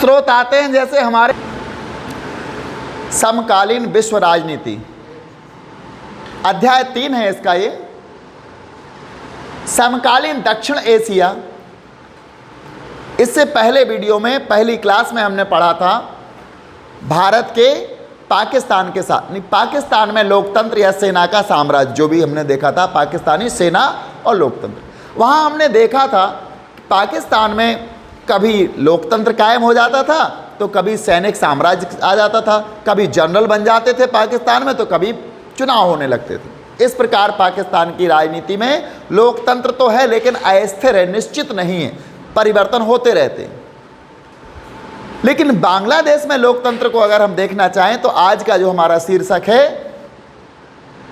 स्रोत आते हैं जैसे हमारे समकालीन विश्व राजनीति, अध्याय 3 है इसका ये, समकालीन दक्षिण एशिया। इससे पहले वीडियो में पहली क्लास में हमने पढ़ा था भारत के पाकिस्तान के साथ, नहीं, पाकिस्तान में लोकतंत्र या सेना का साम्राज्य, जो भी हमने देखा था पाकिस्तानी सेना और लोकतंत्र। वहाँ हमने देखा था पाकिस्तान में कभी लोकतंत्र कायम हो जाता था तो कभी सैनिक साम्राज्य आ जाता था, कभी जनरल बन जाते थे पाकिस्तान में, तो कभी चुनाव होने लगते थे। इस प्रकार पाकिस्तान की राजनीति में लोकतंत्र तो है लेकिन अस्थिर है, निश्चित नहीं है, परिवर्तन होते रहते हैं। लेकिन बांग्लादेश में लोकतंत्र को अगर हम देखना चाहें तो आज का जो हमारा शीर्षक है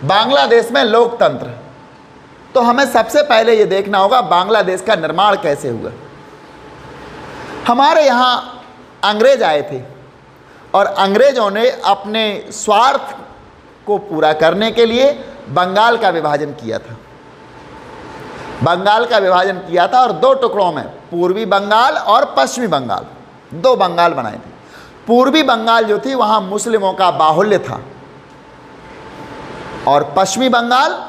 बांग्लादेश में लोकतंत्र, तो हमें सबसे पहले ये देखना होगा बांग्लादेश का निर्माण कैसे हुआ। हमारे यहाँ अंग्रेज आए थे और अंग्रेजों ने अपने स्वार्थ को पूरा करने के लिए बंगाल का विभाजन किया था। बंगाल का विभाजन किया था और दो टुकड़ों में, पूर्वी बंगाल और पश्चिमी बंगाल, दो बंगाल बनाए थे। पूर्वी बंगाल जो थी वहाँ मुस्लिमों का बाहुल्य था और पश्चिमी बंगाल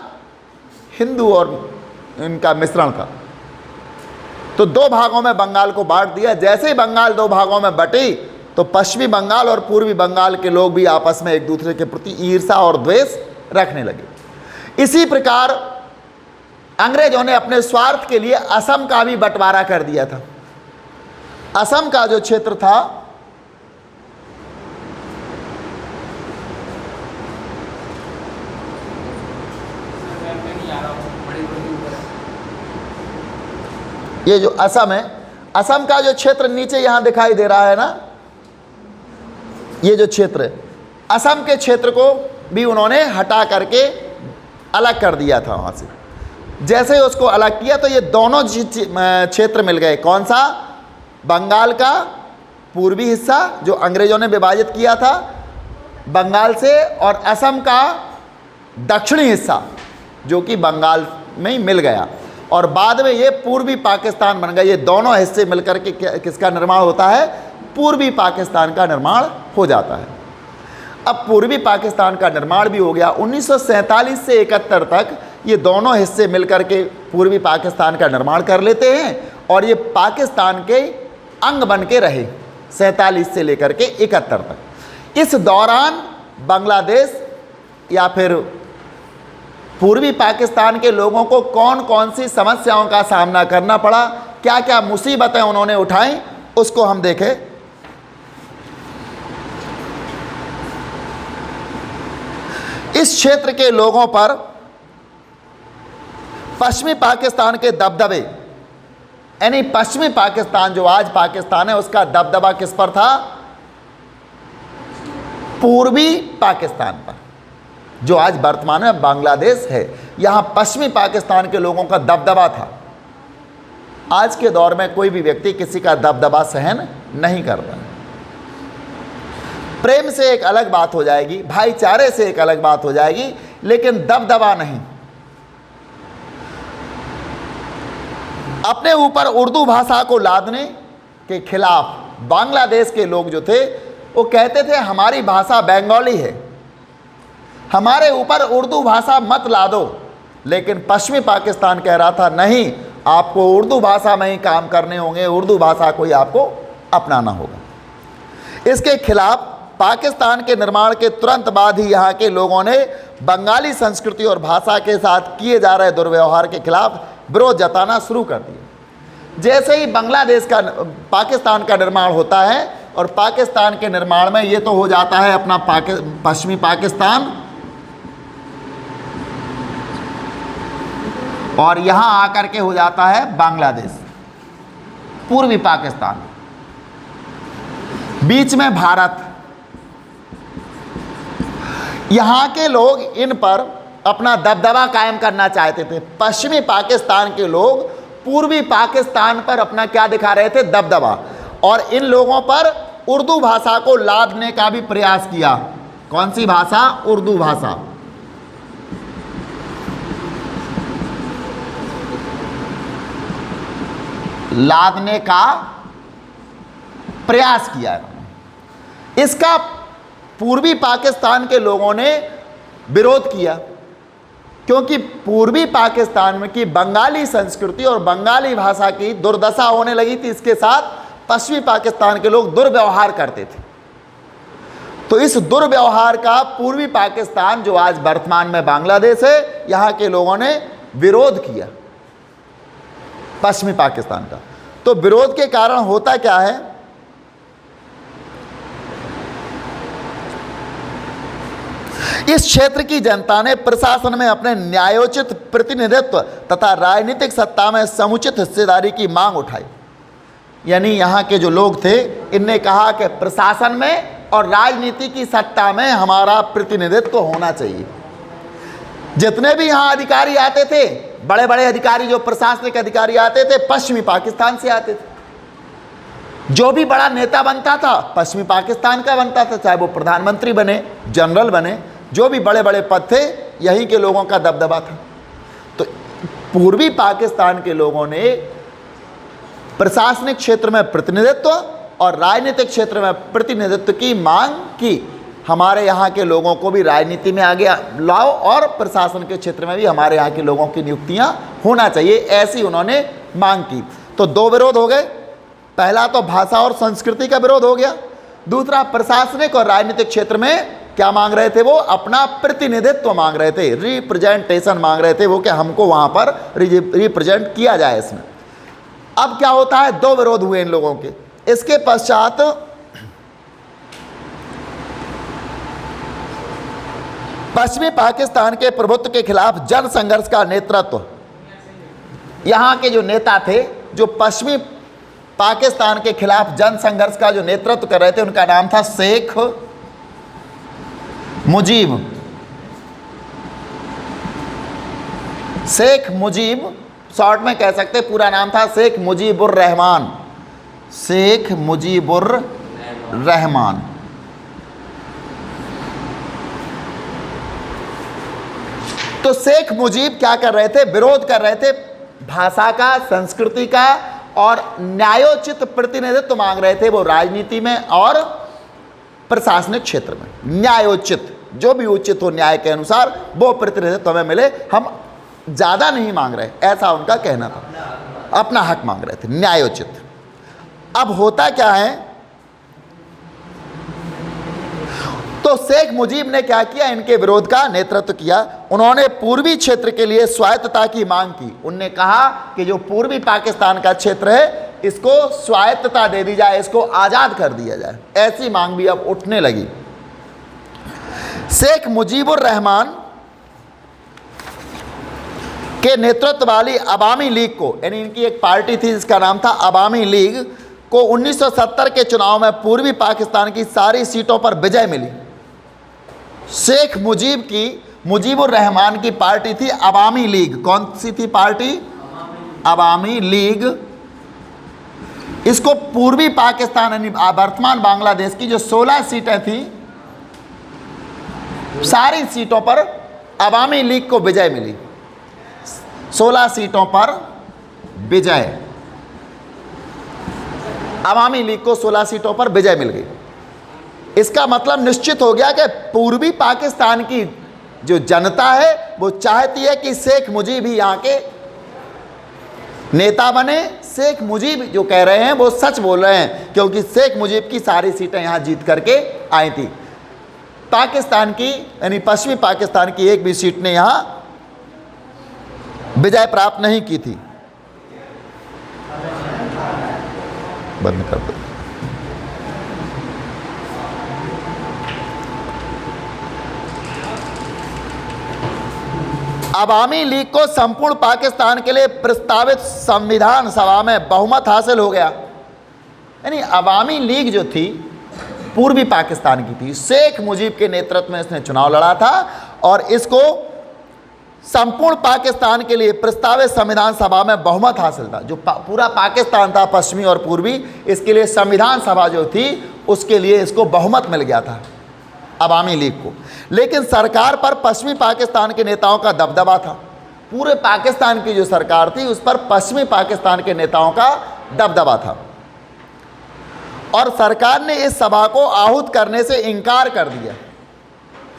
हिंदू और इनका मिश्रण था। तो दो भागों में बंगाल को बांट दिया। जैसे ही बंगाल दो भागों में बटी तो पश्चिमी बंगाल और पूर्वी बंगाल के लोग भी आपस में एक दूसरे के प्रति ईर्ष्या और द्वेष रखने लगे। इसी प्रकार अंग्रेजों ने अपने स्वार्थ के लिए असम का भी बंटवारा कर दिया था। असम का जो क्षेत्र था ये जो असम है, असम का जो क्षेत्र नीचे यहां दिखाई दे रहा है ना, ये जो क्षेत्र है, असम के क्षेत्र को भी उन्होंने हटा करके अलग कर दिया था वहां से। जैसे ही उसको अलग किया तो ये दोनों क्षेत्र मिल गए। कौन सा? बंगाल का पूर्वी हिस्सा जो अंग्रेजों ने विभाजित किया था बंगाल से, और असम का दक्षिणी हिस्सा जो कि बंगाल में ही मिल गया, और बाद में ये पूर्वी पाकिस्तान बन गया। ये दोनों हिस्से मिलकर के किसका निर्माण होता है? पूर्वी पाकिस्तान का निर्माण हो जाता है। अब पूर्वी पाकिस्तान का निर्माण भी हो गया। 1947 से 71 तक ये दोनों हिस्से मिलकर के पूर्वी पाकिस्तान का निर्माण कर लेते हैं और ये पाकिस्तान के अंग बन के रहे 47 से लेकर के 71 तक। इस दौरान बांग्लादेश या फिर पूर्वी पाकिस्तान के लोगों को कौन कौन सी समस्याओं का सामना करना पड़ा, क्या क्या मुसीबतें उन्होंने उठाई, उसको हम देखें। इस क्षेत्र के लोगों पर पश्चिमी पाकिस्तान के दबदबे, यानी पश्चिमी पाकिस्तान जो आज पाकिस्तान है उसका दबदबा किस पर था? पूर्वी पाकिस्तान पर, जो आज वर्तमान में बांग्लादेश है। यहां पश्चिमी पाकिस्तान के लोगों का दबदबा था। आज के दौर में कोई भी व्यक्ति किसी का दबदबा सहन नहीं करता। प्रेम से एक अलग बात हो जाएगी, भाईचारे से एक अलग बात हो जाएगी, लेकिन दबदबा नहीं। अपने ऊपर उर्दू भाषा को लादने के खिलाफ बांग्लादेश के लोग जो थे वो कहते थे हमारी भाषा बंगाली है, हमारे ऊपर उर्दू भाषा मत ला दो। लेकिन पश्चिमी पाकिस्तान कह रहा था नहीं, आपको उर्दू भाषा में ही काम करने होंगे, उर्दू भाषा को ही आपको अपनाना होगा। इसके खिलाफ पाकिस्तान के निर्माण के तुरंत बाद ही यहाँ के लोगों ने बंगाली संस्कृति और भाषा के साथ किए जा रहे दुर्व्यवहार के खिलाफ विरोध जताना शुरू कर दिया। जैसे ही बांग्लादेश का पाकिस्तान का निर्माण होता है और पाकिस्तान के निर्माण में ये तो हो जाता है अपना पश्चिमी पाकिस्तान, और यहाँ आकर के हो जाता है बांग्लादेश, पूर्वी पाकिस्तान, बीच में भारत। यहाँ के लोग इन पर अपना दबदबा कायम करना चाहते थे। पश्चिमी पाकिस्तान के लोग पूर्वी पाकिस्तान पर अपना क्या दिखा रहे थे? दबदबा। और इन लोगों पर उर्दू भाषा को लादने का भी प्रयास किया। कौन सी भाषा? उर्दू भाषा। लादने का प्रयास किया है। इसका पूर्वी पाकिस्तान के लोगों ने विरोध किया, क्योंकि पूर्वी पाकिस्तान में की बंगाली संस्कृति और बंगाली भाषा की दुर्दशा होने लगी थी। इसके साथ पश्चिमी पाकिस्तान के लोग दुर्व्यवहार करते थे। तो इस दुर्व्यवहार का पूर्वी पाकिस्तान, जो आज वर्तमान में बांग्लादेश है, यहाँ के लोगों ने विरोध किया पश्चिमी पाकिस्तान का। तो विरोध के कारण होता क्या है, इस क्षेत्र की जनता ने प्रशासन में अपने न्यायोचित प्रतिनिधित्व तथा राजनीतिक सत्ता में समुचित हिस्सेदारी की मांग उठाई। यानी यहाँ के जो लोग थे, इनने कहा कि प्रशासन में और राजनीति की सत्ता में हमारा प्रतिनिधित्व होना चाहिए। जितने भी यहाँ अधिकारी आते थे, बड़े बड़े अधिकारी, जो प्रशासनिक अधिकारी आते थे, पश्चिमी पाकिस्तान से आते थे। जो भी बड़ा नेता बनता था, पश्चिमी पाकिस्तान का बनता था, चाहे वो प्रधानमंत्री बने, जनरल बने, जो भी बड़े बड़े पद थे, यहीं के लोगों का दबदबा था। तो पूर्वी पाकिस्तान के लोगों ने प्रशासनिक क्षेत्र में प्रतिनिधित्व और राजनीतिक क्षेत्र में प्रतिनिधित्व की मांग की। हमारे यहाँ के लोगों को भी राजनीति में आगे लाओ और प्रशासन के क्षेत्र में भी हमारे यहाँ के लोगों की नियुक्तियाँ होना चाहिए, ऐसी उन्होंने मांग की। तो दो विरोध हो गए। पहला तो भाषा और संस्कृति का विरोध हो गया, दूसरा प्रशासनिक और राजनीतिक क्षेत्र में क्या मांग रहे थे, वो अपना प्रतिनिधित्व मांग रहे थे, रिप्रेजेंटेशन मांग रहे थे वो, कि हमको वहाँ पर रिप्रेजेंट किया जाए इसमें। अब क्या होता है, दो विरोध हुए इन लोगों के। इसके पश्चात पश्चिमी पाकिस्तान के प्रभुत्व के खिलाफ जन संघर्ष का नेतृत्व, यहाँ के जो नेता थे, जो पश्चिमी पाकिस्तान के खिलाफ जन संघर्ष का जो नेतृत्व कर रहे थे, उनका नाम था शेख मुजीब। शेख मुजीब, शॉर्ट में कह सकते, पूरा नाम था शेख मुजीबुर रहमान। शेख मुजीबुर रहमान। तो शेख मुजीब क्या कर रहे थे, विरोध कर रहे थे भाषा का, संस्कृति का, और न्यायोचित प्रतिनिधित्व मांग रहे थे वो राजनीति में और प्रशासनिक क्षेत्र में। न्यायोचित, जो भी उचित हो न्याय के अनुसार वो प्रतिनिधित्व हमें मिले, हम ज़्यादा नहीं मांग रहे, ऐसा उनका कहना था। अपना हक मांग रहे थे, न्यायोचित। अब होता क्या है, तो शेख मुजीब ने क्या किया, इनके विरोध का नेतृत्व किया। उन्होंने पूर्वी क्षेत्र के लिए स्वायत्तता की मांग की। उनने कहा कि जो पूर्वी पाकिस्तान का क्षेत्र है, इसको स्वायत्तता दे दी जाए, इसको आज़ाद कर दिया जाए। ऐसी मांग भी अब उठने लगी। शेख मुजीबुर रहमान के नेतृत्व वाली अवामी लीग को, यानी इनकी एक पार्टी थी जिसका नाम था अवामी लीग, को 1970 के चुनाव में पूर्वी पाकिस्तान की सारी सीटों पर विजय मिली। शेख मुजीब की, मुजीबुर रहमान की पार्टी थी अवामी लीग। कौन सी थी पार्टी? अवामी लीग। इसको पूर्वी पाकिस्तान यानी वर्तमान बांग्लादेश की जो 16 सीटें थी, सारी सीटों पर अवामी लीग को विजय मिली। 16 सीटों पर विजय, अवामी लीग को 16 सीटों पर विजय मिल गई। इसका मतलब निश्चित हो गया कि पूर्वी पाकिस्तान की जो जनता है वो चाहती है कि शेख मुजीब ही यहाँ के नेता बने। शेख मुजीब जो कह रहे हैं वो सच बोल रहे हैं, क्योंकि शेख मुजीब की सारी सीटें यहाँ जीत करके आई थी। पाकिस्तान की यानी पश्चिमी पाकिस्तान की एक भी सीट ने यहाँ विजय प्राप्त नहीं की थी। बंद कर दो। अवामी लीग को संपूर्ण पाकिस्तान के लिए प्रस्तावित संविधान सभा में बहुमत हासिल हो गया। यानी अवामी लीग जो थी पूर्वी पाकिस्तान की थी, शेख मुजीब के नेतृत्व में इसने चुनाव लड़ा था और इसको संपूर्ण पाकिस्तान के लिए प्रस्तावित संविधान सभा में बहुमत हासिल था। जो पूरा पाकिस्तान था पश्चिमी और पूर्वी, इसके लिए संविधान सभा जो थी उसके लिए इसको बहुमत मिल गया था अवामी लीग को। लेकिन सरकार पर पश्चिमी पाकिस्तान के नेताओं का दबदबा था। पूरे पाकिस्तान की जो सरकार थी उस पर पश्चिमी पाकिस्तान के नेताओं का दबदबा था और सरकार ने इस सभा को आहूत करने से इनकार कर दिया।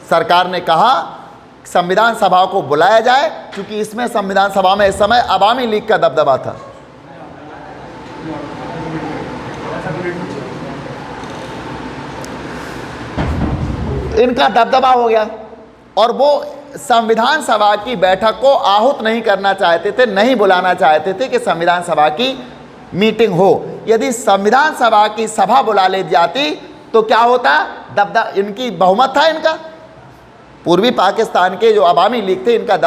सरकार ने कहा संविधान सभा को बुलाया जाए, क्योंकि इसमें संविधान सभा में इस समय अवामी लीग का दबदबा था। इनका दबदबा हो गया और वो संविधान सभा की बैठक को आहूत नहीं करना चाहते थे, नहीं बुलाना चाहते थे कि संविधान सभा की मीटिंग हो। यदि संविधान सभा की सभा बुला ले जाती तो क्या होता? दबदबा, इनकी बहुमत था, इनका पूर्वी पाकिस्तान के जो अवामी लीग थे इनका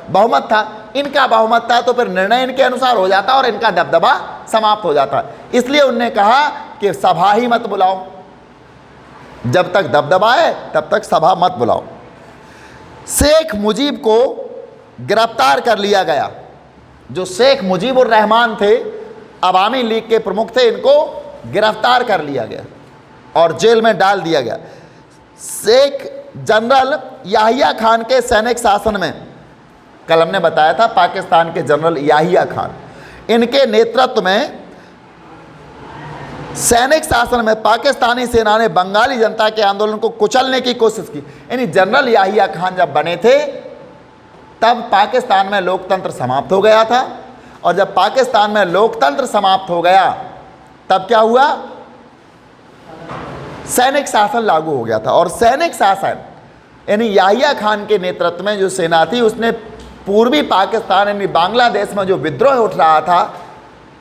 बहुमत था, इनका बहुमत था, तो फिर निर्णय इनके अनुसार हो जाता और इनका दबदबा समाप्त हो जाता। इसलिए उन्होंने कहा कि सभा ही मत बुलाओ, जब तक दबदबा है तब तक सभा मत बुलाओ। शेख मुजीब को गिरफ्तार कर लिया गया। जो शेख मुजीबुर रहमान थे, अवामी लीग के प्रमुख थे, इनको गिरफ्तार कर लिया गया और जेल में डाल दिया गया। शेख जनरल याहिया खान के सैनिक शासन में, कल हमने बताया था पाकिस्तान के जनरल याहिया खान, इनके नेतृत्व में सैनिक शासन में पाकिस्तानी सेना ने बंगाली जनता के आंदोलन को कुचलने की कोशिश की। यानी जनरल याहिया खान जब बने थे तब पाकिस्तान में लोकतंत्र समाप्त हो गया था, और जब पाकिस्तान में लोकतंत्र समाप्त हो गया तब क्या हुआ? सैनिक शासन लागू हो गया था। और सैनिक शासन यानी याहिया खान के नेतृत्व में जो सेना थी, उसने पूर्वी पाकिस्तान यानी बांग्लादेश में जो विद्रोह उठ रहा था,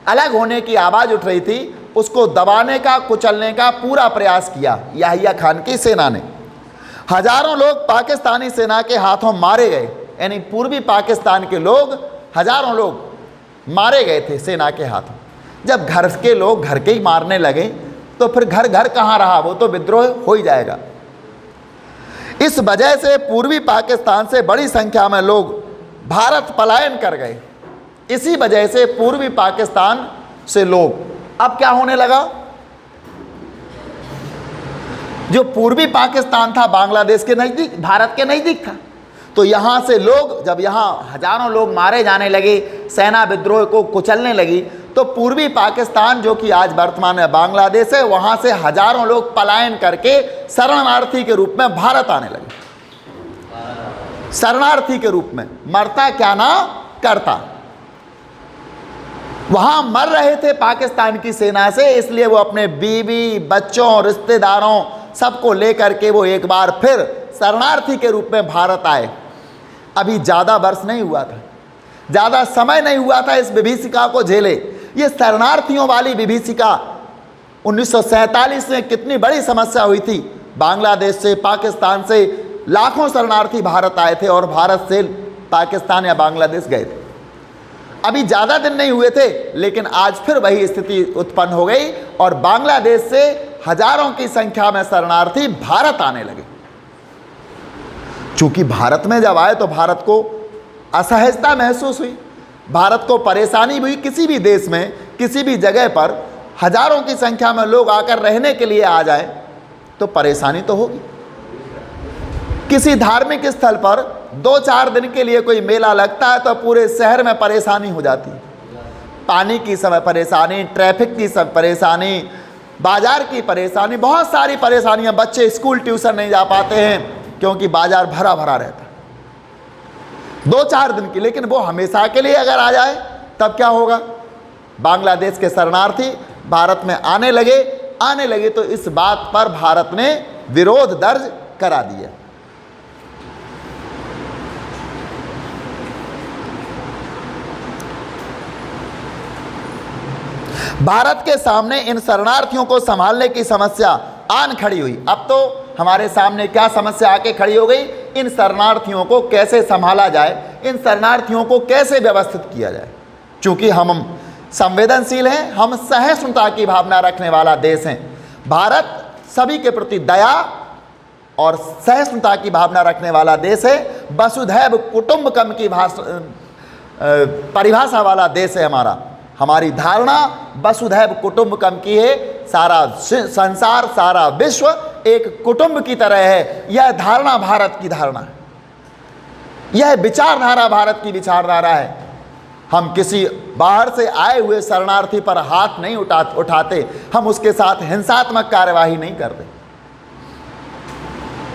अलग होने की आवाज़ उठ रही थी, उसको दबाने का, कुचलने का पूरा प्रयास किया याहिया खान की सेना ने। हजारों लोग पाकिस्तानी सेना के हाथों मारे गए, यानी पूर्वी पाकिस्तान के लोग, हजारों लोग मारे गए थे सेना के हाथों। जब घर के लोग घर के ही मारने लगे तो फिर घर घर कहाँ रहा? वो तो विद्रोह हो ही जाएगा। इस वजह से पूर्वी पाकिस्तान से बड़ी संख्या में लोग भारत पलायन कर गए। इसी वजह से पूर्वी पाकिस्तान से लोग, अब क्या होने लगा? जो पूर्वी पाकिस्तान था बांग्लादेश के नज़दीक, भारत के नज़दीक था, तो यहाँ से लोग, जब यहाँ हजारों लोग मारे जाने लगे, सेना विद्रोह को कुचलने लगी, तो पूर्वी पाकिस्तान जो कि आज वर्तमान में बांग्लादेश है, वहाँ से हजारों लोग पलायन करके शरणार्थी के रूप में भारत आने लगे। शरणार्थी के रूप में, मरता क्या ना करता। वहाँ मर रहे थे पाकिस्तान की सेना से, इसलिए वो अपने बीवी, बच्चों, रिश्तेदारों सबको लेकर के वो एक बार फिर शरणार्थी के रूप में भारत आए। अभी ज़्यादा वर्ष नहीं हुआ था, ज़्यादा समय नहीं हुआ था इस विभीषिका को झेले। ये शरणार्थियों वाली विभीषिका 1947 में कितनी बड़ी समस्या हुई थी। बांग्लादेश से, पाकिस्तान से लाखों शरणार्थी भारत आए थे और भारत से पाकिस्तान या बांग्लादेश गए थे। अभी ज़्यादा दिन नहीं हुए थे, लेकिन आज फिर वही स्थिति उत्पन्न हो गई और बांग्लादेश से हजारों की संख्या में शरणार्थी भारत आने लगे। चूंकि भारत में जब आए तो भारत को असहजता महसूस हुई, भारत को परेशानी हुई। किसी भी देश में, किसी भी जगह पर हजारों की संख्या में लोग आकर रहने के लिए आ जाए तो परेशानी तो होगी। किसी धार्मिक स्थल पर 2-4 दिन के लिए कोई मेला लगता है तो पूरे शहर में परेशानी हो जाती है। पानी की सब परेशानी, ट्रैफिक की सब परेशानी, बाजार की परेशानी, बहुत सारी परेशानियां। बच्चे स्कूल ट्यूशन नहीं जा पाते हैं क्योंकि बाजार भरा भरा रहता है 2-4 दिन की। लेकिन वो हमेशा के लिए अगर आ जाए तब क्या होगा? बांग्लादेश के शरणार्थी भारत में आने लगे तो इस बात पर भारत ने विरोध दर्ज करा दिया। भारत के सामने इन शरणार्थियों को संभालने की समस्या आन खड़ी हुई। अब तो हमारे सामने क्या समस्या आके खड़ी हो गई? इन शरणार्थियों को कैसे संभाला जाए, इन शरणार्थियों को कैसे व्यवस्थित किया जाए। चूंकि हम संवेदनशील हैं, हम सहिष्णुता की भावना रखने वाला देश हैं। भारत सभी के प्रति दया और सहिष्णुता की भावना रखने वाला देश है। वसुधैव कुटुंबकम की परिभाषा वाला देश है हमारा। हमारी धारणा वसुधैव कुटुंबकम की है। सारा संसार, सारा विश्व एक कुटुंब की तरह है। यह धारणा भारत की धारणा है, यह विचारधारा भारत की विचारधारा है। हम किसी बाहर से आए हुए शरणार्थी पर हाथ नहीं उठाते, हम उसके साथ हिंसात्मक कार्यवाही नहीं करते।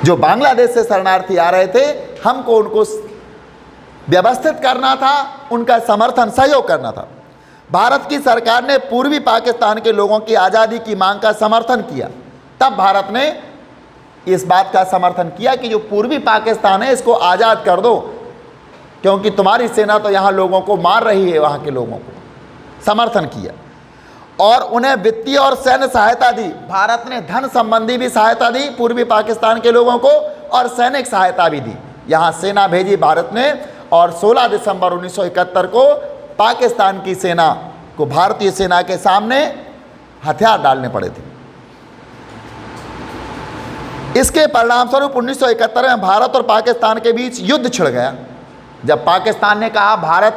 जो बांग्लादेश से शरणार्थी आ रहे थे, हमको उनको व्यवस्थित करना था, उनका समर्थन सहयोग करना था। भारत की सरकार ने पूर्वी पाकिस्तान के लोगों की आज़ादी की मांग का समर्थन किया। तब भारत ने इस बात का समर्थन किया कि जो पूर्वी पाकिस्तान है इसको आज़ाद कर दो, क्योंकि तुम्हारी सेना तो यहाँ लोगों को मार रही है। वहाँ के लोगों को समर्थन किया और उन्हें वित्तीय और सैन्य सहायता दी। भारत ने धन संबंधी भी सहायता दी पूर्वी पाकिस्तान के लोगों को और सैनिक सहायता भी दी। यहाँ सेना भेजी भारत ने और 16 दिसंबर 1971 को पाकिस्तान की सेना को भारतीय सेना के सामने हथियार डालने पड़े थे। इसके परिणामस्वरूप 1971 में भारत और पाकिस्तान के बीच युद्ध छिड़ गया। जब पाकिस्तान ने कहा भारत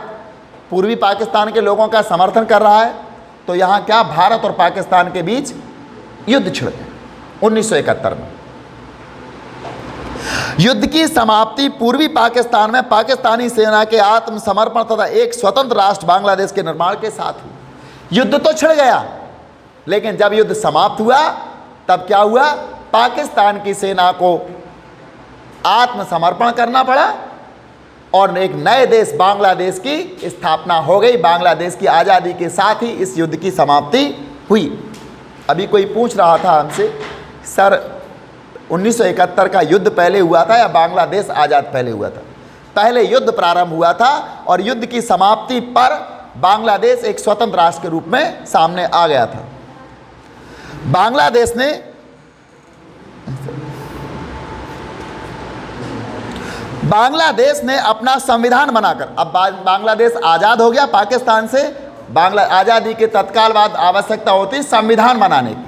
पूर्वी पाकिस्तान के लोगों का समर्थन कर रहा है, तो यहाँ क्या भारत और पाकिस्तान के बीच युद्ध छिड़ गया 1971 में। युद्ध की समाप्ति पूर्वी पाकिस्तान में पाकिस्तानी सेना के आत्मसमर्पण तथा एक स्वतंत्र राष्ट्र बांग्लादेश के निर्माण के साथ हुई। युद्ध तो छिड़ गया, लेकिन जब युद्ध समाप्त हुआ तब क्या हुआ? पाकिस्तान की सेना को आत्मसमर्पण करना पड़ा और एक नए देश बांग्लादेश की स्थापना हो गई। बांग्लादेश की आज़ादी के साथ ही इस युद्ध की समाप्ति हुई। अभी कोई पूछ रहा था हमसे, सर 1971 का युद्ध पहले हुआ था या बांग्लादेश आज़ाद पहले हुआ था? पहले युद्ध प्रारंभ हुआ था और युद्ध की समाप्ति पर बांग्लादेश एक स्वतंत्र राष्ट्र के रूप में सामने आ गया था। बांग्लादेश ने अपना संविधान बनाकर, अब बांग्लादेश आज़ाद हो गया पाकिस्तान से, आज़ादी के तत्काल बाद आवश्यकता होती संविधान बनाने की।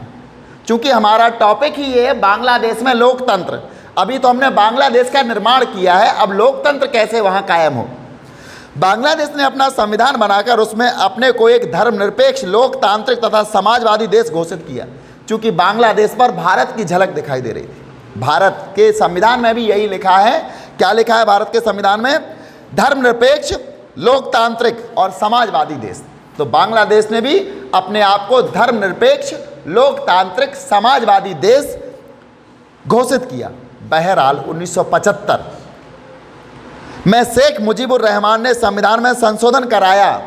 चूंकि हमारा टॉपिक ही ये है बांग्लादेश में लोकतंत्र, अभी तो हमने बांग्लादेश का निर्माण किया है, अब लोकतंत्र कैसे वहाँ कायम हो। बांग्लादेश ने अपना संविधान बनाकर उसमें अपने को एक धर्मनिरपेक्ष, लोकतांत्रिक तथा समाजवादी देश घोषित किया। चूंकि बांग्लादेश पर भारत की झलक दिखाई दे रही थी। भारत के संविधान में भी यही लिखा है। क्या लिखा है भारत के संविधान में? धर्मनिरपेक्ष, लोकतांत्रिक और समाजवादी देश। तो बांग्लादेश ने भी अपने आप को धर्मनिरपेक्ष, लोकतांत्रिक, समाजवादी देश घोषित किया। बहरहाल 1975 में शेख मुजीबुर रहमान ने संविधान में संशोधन कराया।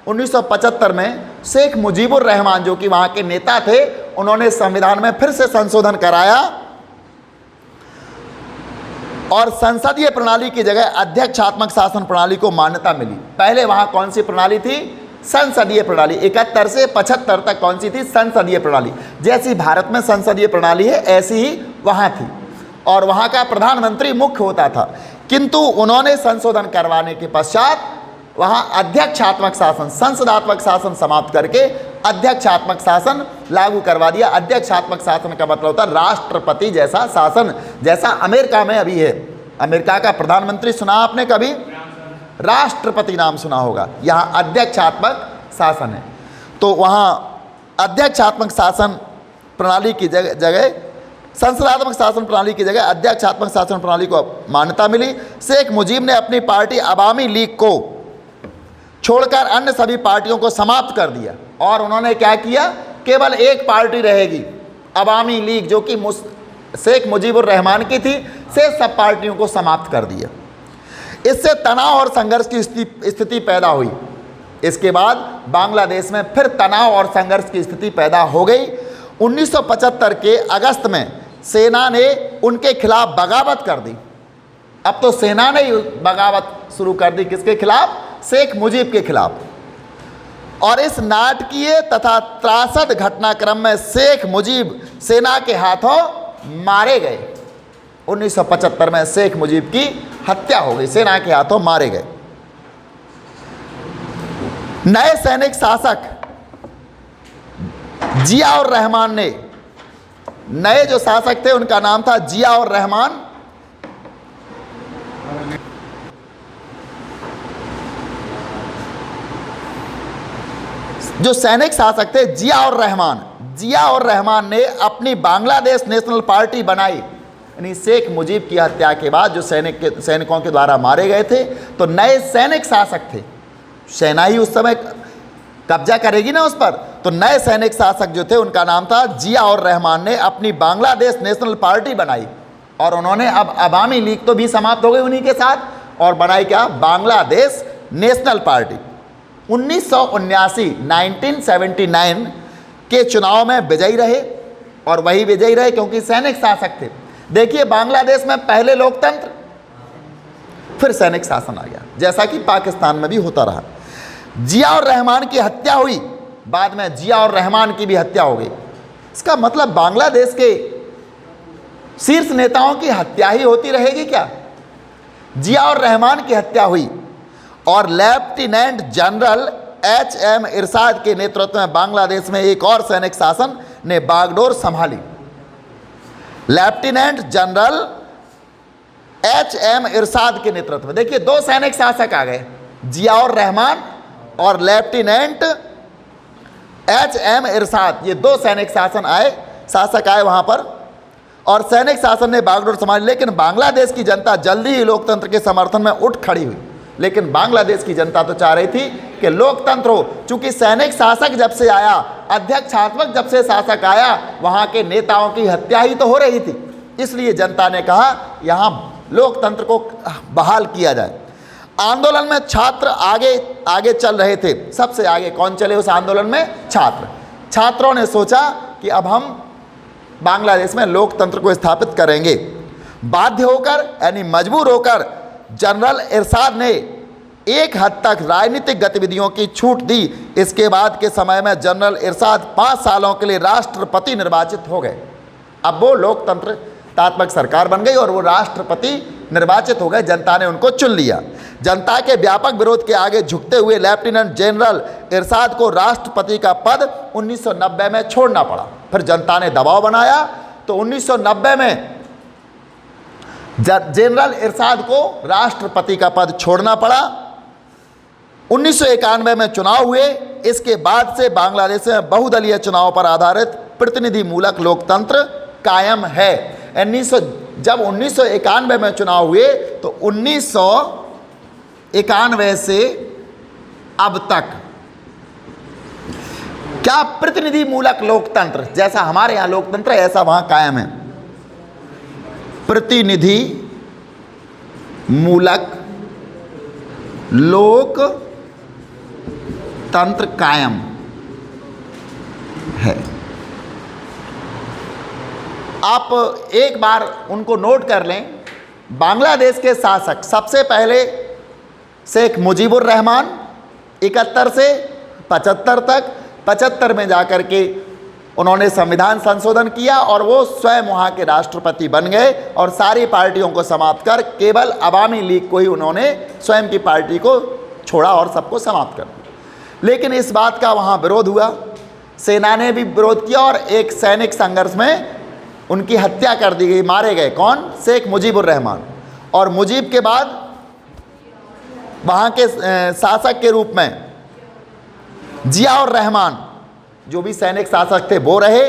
1975 में शेख मुजीबुर रहमान जो कि वहाँ के नेता थे, उन्होंने संविधान में फिर से संशोधन कराया और संसदीय प्रणाली की जगह अध्यक्षात्मक शासन प्रणाली को मान्यता मिली। पहले वहाँ कौन सी प्रणाली थी? संसदीय प्रणाली। 71 से 75 तक कौन सी थी? संसदीय प्रणाली। जैसी भारत में संसदीय प्रणाली है ऐसी ही वहाँ थी और वहाँ का प्रधानमंत्री मुख्य होता था। किंतु उन्होंने संशोधन करवाने के पश्चात वहाँ अध्यक्षात्मक शासन, संसदात्मक शासन समाप्त करके अध्यक्षात्मक शासन लागू करवा दिया। अध्यक्षात्मक शासन का मतलब होता है राष्ट्रपति जैसा शासन, जैसा अमेरिका में अभी है। अमेरिका का प्रधानमंत्री सुना आपने कभी? राष्ट्रपति नाम सुना होगा। यहाँ अध्यक्षात्मक शासन है। तो वहाँ अध्यक्षात्मक शासन प्रणाली की जगह संसदात्मक शासन प्रणाली की जगह अध्यक्षात्मक शासन प्रणाली को मान्यता मिली। शेख मुजीब ने अपनी पार्टी अवामी लीग को छोड़कर अन्य सभी पार्टियों को समाप्त कर दिया और उन्होंने क्या किया? केवल एक पार्टी रहेगी, अवामी लीग, जो कि शेख मुजीबुर रहमान की थी, से सब पार्टियों को समाप्त कर दिया। इससे तनाव और संघर्ष की स्थिति पैदा हुई। इसके बाद बांग्लादेश में फिर तनाव और संघर्ष की स्थिति पैदा हो गई। 1975 के अगस्त में सेना ने उनके खिलाफ बगावत कर दी। अब तो सेना ने बगावत शुरू कर दी। किसके खिलाफ? शेख मुजीब के खिलाफ। और इस नाटकीय तथा त्रासद घटनाक्रम में शेख मुजीब सेना के हाथों मारे गए। 1975 में शेख मुजीब की हत्या हो गई, सेना के हाथों मारे गए। नए सैनिक शासक जिया उर रहमान ने, नए जो शासक थे उनका नाम था जिया उर रहमान। जो सैनिक शासक थे जिया उर रहमान ने अपनी बांग्लादेश नेशनल पार्टी बनाई। यानी शेख मुजीब की हत्या के बाद जो सैनिकों के द्वारा मारे गए थे, तो नए सैनिक शासक थे सेना ही उस समय कब्जा करेगी ना उस पर। तो नए सैनिक शासक जो थे उनका नाम था जिया और रहमान ने अपनी बांग्लादेश नेशनल पार्टी बनाई, और उन्होंने अब अवामी लीग तो भी समाप्त हो गई उन्हीं के साथ, और बनाई क्या, बांग्लादेश नेशनल पार्टी। 1979 के चुनाव में विजयी रहे, और वही विजयी रहे क्योंकि सैनिक शासक थे। देखिए बांग्लादेश में पहले लोकतंत्र, फिर सैनिक शासन आ गया, जैसा कि पाकिस्तान में भी होता रहा। जिया और रहमान की हत्या हुई, बाद में जिया और रहमान की भी हत्या हो गई। इसका मतलब बांग्लादेश के शीर्ष नेताओं की हत्या ही होती रहेगी क्या? जिया और रहमान की हत्या हुई, और लेफ्टिनेंट जनरल HM इरशाद के नेतृत्व में बांग्लादेश में एक और सैनिक शासन ने बागडोर संभाली। लेफ्टिनेंट जनरल HM इरशाद के नेतृत्व में, देखिए दो सैनिक शासक आ गए, जिया और रहमान और लेफ्टिनेंट HM इरशाद, ये दो सैनिक शासक आए वहां पर, और सैनिक शासन ने बागडोर संभाली। लेकिन बांग्लादेश की जनता जल्दी ही लोकतंत्र के समर्थन में उठ खड़ी हुई। लेकिन बांग्लादेश की जनता तो चाह रही थी कि लोकतंत्र हो, चूंकि सैनिक शासक जब से आया, अध्यक्षात्मक जब से शासक आया, वहां के नेताओं की हत्या ही तो हो रही थी। इसलिए जनता ने कहा यहां लोकतंत्र को बहाल किया जाए। आंदोलन में छात्र आगे चल रहे थे। सबसे आगे कौन चले उस आंदोलन में? छात्र। छात्रों ने सोचा कि अब हम बांग्लादेश में लोकतंत्र को स्थापित करेंगे। बाध्य होकर यानी मजबूर होकर जनरल इरशाद ने एक हद तक राजनीतिक गतिविधियों की छूट दी। इसके बाद के समय में जनरल इरशाद 5 सालों के लिए राष्ट्रपति निर्वाचित हो गए। अब वो लोकतंत्रात्मक सरकार बन गई और वो राष्ट्रपति निर्वाचित हो गए, जनता ने उनको चुन लिया। जनता के व्यापक विरोध के आगे झुकते हुए लेफ्टिनेंट जनरल इरशाद को राष्ट्रपति का पद 1990 में छोड़ना पड़ा। फिर जनता ने दबाव बनाया तो 1990 में जनरल इरशाद को राष्ट्रपति का पद छोड़ना पड़ा। 1991 में चुनाव हुए। इसके बाद से बांग्लादेश में बहुदलीय चुनाव पर आधारित प्रतिनिधि मूलक लोकतंत्र कायम है। जब 1991 में चुनाव हुए तो 1991 से अब तक क्या प्रतिनिधि मूलक लोकतंत्र, जैसा हमारे यहाँ लोकतंत्र है ऐसा वहां कायम है। प्रतिनिधि मूलक लोकतंत्र कायम है। आप एक बार उनको नोट कर लें। बांग्लादेश के शासक सबसे पहले शेख मुजीबुर रहमान 71 से 75 तक, 75 में जाकर के उन्होंने संविधान संशोधन किया और वो स्वयं वहाँ के राष्ट्रपति बन गए और सारी पार्टियों को समाप्त कर केवल अवामी लीग को ही उन्होंने स्वयं की पार्टी को छोड़ा और सबको समाप्त कर दिया। लेकिन इस बात का वहाँ विरोध हुआ, सेना ने भी विरोध किया और एक सैनिक संघर्ष में उनकी हत्या कर दी गई, मारे गए। कौन? शेख मुजीबुर रहमान। और मुजीब के बाद वहाँ के शासक के रूप में जिया और रहमान जो भी सैनिक शासक थे वो रहे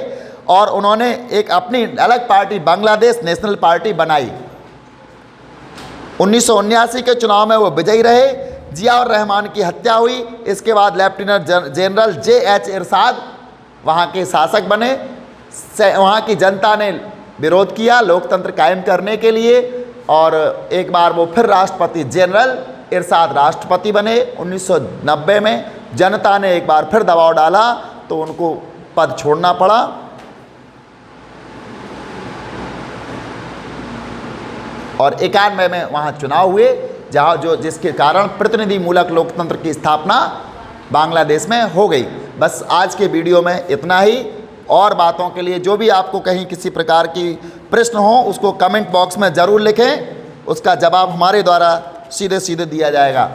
और उन्होंने एक अपनी अलग पार्टी बांग्लादेश नेशनल पार्टी बनाई। 1979 के चुनाव में वो विजयी रहे। जिया और रहमान की हत्या हुई। इसके बाद लेफ्टिनेंट जनरल JH इरशाद वहाँ के शासक बने। वहाँ की जनता ने विरोध किया लोकतंत्र कायम करने के लिए और एक बार वो फिर राष्ट्रपति जनरल इरशाद राष्ट्रपति बने। 1990 में जनता ने एक बार फिर दबाव डाला तो उनको पद छोड़ना पड़ा। और 91 में वहाँ चुनाव हुए जिसके कारण प्रतिनिधि मूलक लोकतंत्र की स्थापना बांग्लादेश में हो गई। बस आज के वीडियो में इतना ही। और बातों के लिए जो भी आपको कहीं किसी प्रकार की प्रश्न हो उसको कमेंट बॉक्स में ज़रूर लिखें, उसका जवाब हमारे द्वारा सीधे सीधे दिया जाएगा।